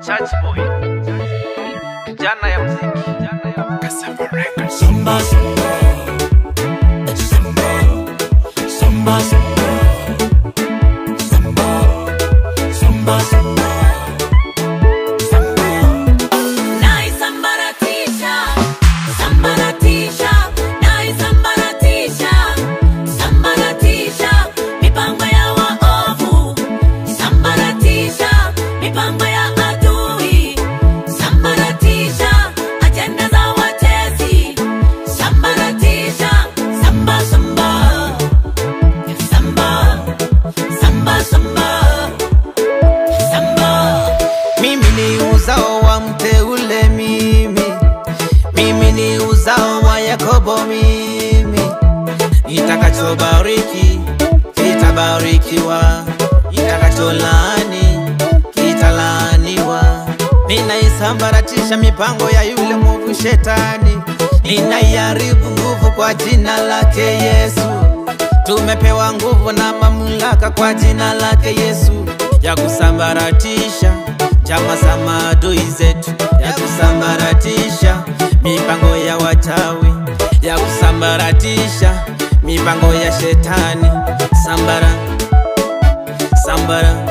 Church boy, kijana ya muziki, Cassava Records. Samba, samba, samba, samba, samba, samba, samba. Mimi uzao wa Yakobo, mimi itakachobariki kitabarikiwa, itakacholaani kitalaaniwa. Ninaisambaratisha mipango ya yule mwovu shetani, ninaiharibu nguvu kwa jina lake Yesu. Tumepewa nguvu na mamlaka kwa jina lake Yesu, ya kusambaratisha chama za maadui zetu, ya kusambaratisha mipango ya wachawi, ya kusambaratisha mipango ya shetani. Sambara, sambara,